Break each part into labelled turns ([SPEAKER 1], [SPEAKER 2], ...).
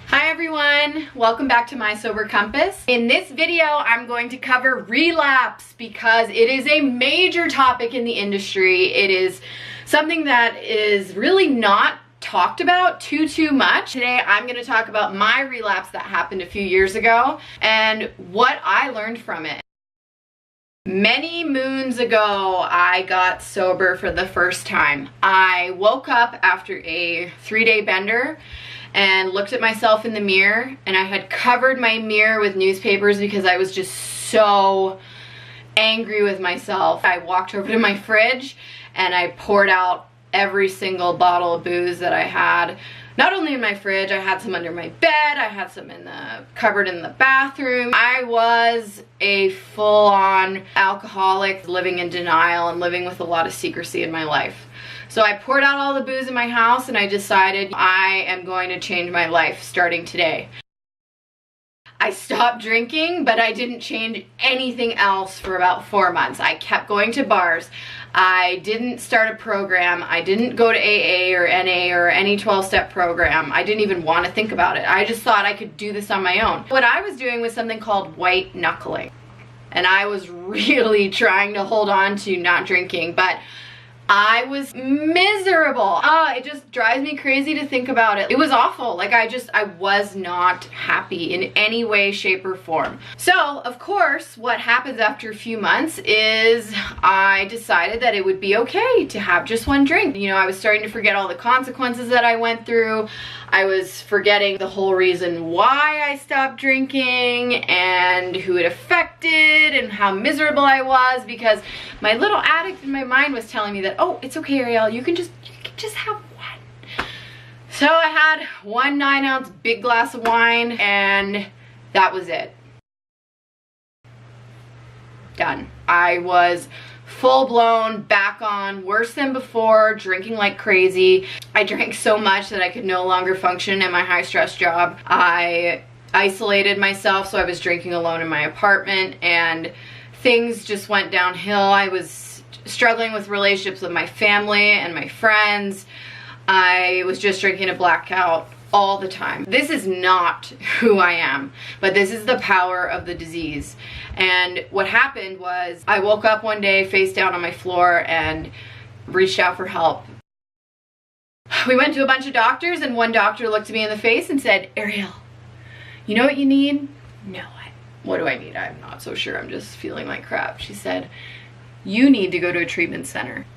[SPEAKER 1] Hi everyone, welcome back to My Sober Compass. In this video, I'm going to cover relapse because it is a major topic in the industry. It is something that is really not talked about too much. Today, I'm going to talk about my relapse that happened a few years ago and what I learned from it. Many moons ago, I got sober for the first time. I woke up after a 3-day bender and looked at myself in the mirror, and I had covered my mirror with newspapers because I was just so angry with myself. I walked over to my fridge and I poured out every single bottle of booze that I had. Not only in my fridge, I had some under my bed, I had some in the cupboard in the bathroom. I was a full-on alcoholic, living in denial and living with a lot of secrecy in my life. So I poured out all the booze in my house and I decided I am going to change my life starting today. I stopped drinking, but I didn't change anything else for about 4 months. I kept going to bars. I didn't start a program. I didn't go to AA or NA or any 12-step program. I didn't even want to think about it. I just thought I could do this on my own. What I was doing was something called white knuckling. And I was really trying to hold on to not drinking, but I was miserable. It just drives me crazy to think about it. It was awful. Like I was not happy in any way, shape, or form. So, of course, what happens after a few months is I decided that it would be okay to have just one drink. You know, I was starting to forget all the consequences that I went through. I was forgetting the whole reason why I stopped drinking and who it affected and how miserable I was, because my little addict in my mind was telling me that, oh, it's okay, Arielle, you can just have one. So I had one 9-ounce big glass of wine and that was it. Done. I was full-blown, back on, worse than before, drinking like crazy. I drank so much that I could no longer function at my high-stress job. I isolated myself, so I was drinking alone in my apartment, and things just went downhill. I was struggling with relationships with my family and my friends. I was just drinking a blackout all the time. This is not who I am, but this is the power of the disease. And what happened was I woke up one day face down on my floor and reached out for help. We went to a bunch of doctors and one doctor looked at me in the face and said, Arielle, you know what you need? No, what do I need? I'm not so sure. I'm just feeling like crap. She said, you need to go to a treatment center.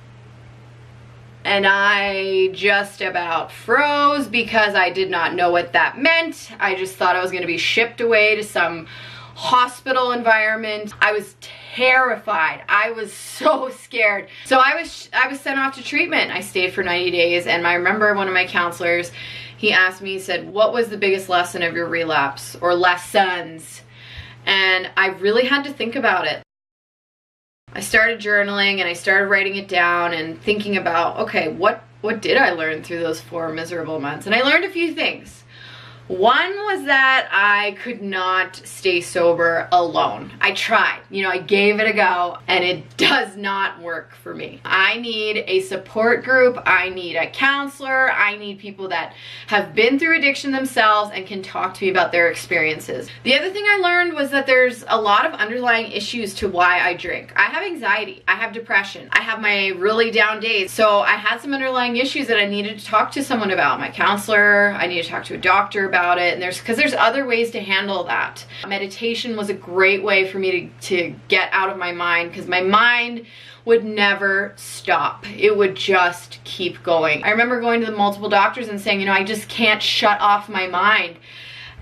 [SPEAKER 1] And I just about froze because I did not know what that meant. I just thought I was going to be shipped away to some hospital environment. I was terrified. I was so scared. So I was sent off to treatment. I stayed for 90 days, and I remember one of my counselors, he asked me, he said, what was the biggest lesson of your relapse, or lessons? And I really had to think about it. I started journaling and I started writing it down and thinking about, okay, what did I learn through those 4 miserable months? And I learned a few things. One was that I could not stay sober alone. I tried, you know, I gave it a go, and it does not work for me. I need a support group. I need a counselor. I need people that have been through addiction themselves and can talk to me about their experiences. The other thing I learned was that there's a lot of underlying issues to why I drink. I have anxiety. I have depression. I have my really down days. So I had some underlying issues that I needed to talk to someone about. My counselor, I needed to talk to a doctor about it, and there's other ways to handle that. Meditation was a great way for me to get out of my mind, because my mind would never stop. It would just keep going. I remember going to the multiple doctors and saying, you know, I just can't shut off my mind.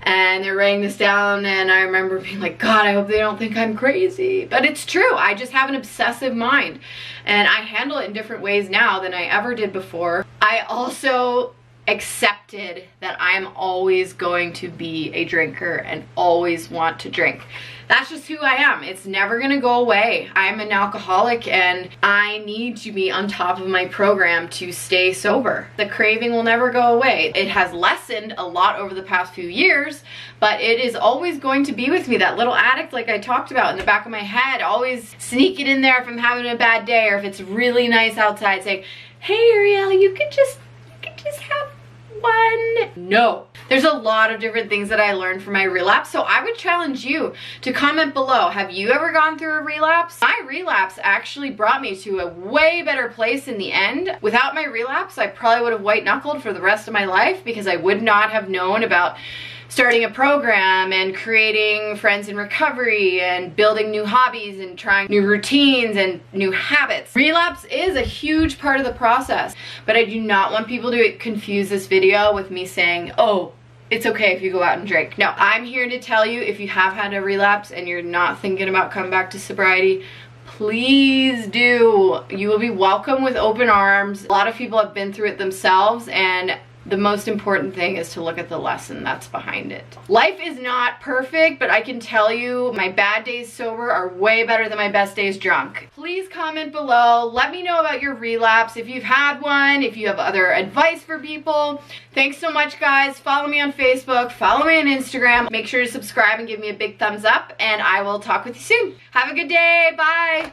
[SPEAKER 1] And they're writing this down, and I remember being like, God, I hope they don't think I'm crazy. But it's true. I just have an obsessive mind, and I handle it in different ways now than I ever did before. I also accepted that I am always going to be a drinker and always want to drink. That's just who I am. It's never gonna go away. I'm an alcoholic and I need to be on top of my program to stay sober. The craving will never go away. It has lessened a lot over the past few years, but it is always going to be with me. That little addict, like I talked about, in the back of my head, always sneaking in there if I'm having a bad day or if it's really nice outside, saying, hey Arielle, you could just have one. No. There's a lot of different things that I learned from my relapse, so I would challenge you to comment below. Have you ever gone through a relapse? My relapse actually brought me to a way better place in the end. Without my relapse, I probably would have white knuckled for the rest of my life because I would not have known about starting a program and creating friends in recovery and building new hobbies and trying new routines and new habits. Relapse is a huge part of the process, but I do not want people to confuse this video with me saying, oh, it's okay if you go out and drink. No, I'm here to tell you, if you have had a relapse and you're not thinking about coming back to sobriety, please do. You will be welcome with open arms. A lot of people have been through it themselves, and the most important thing is to look at the lesson that's behind it. Life is not perfect, but I can tell you my bad days sober are way better than my best days drunk. Please comment below. Let me know about your relapse, if you've had one, if you have other advice for people. Thanks so much, guys. Follow me on Facebook, follow me on Instagram. Make sure to subscribe and give me a big thumbs up, and I will talk with you soon. Have a good day. Bye.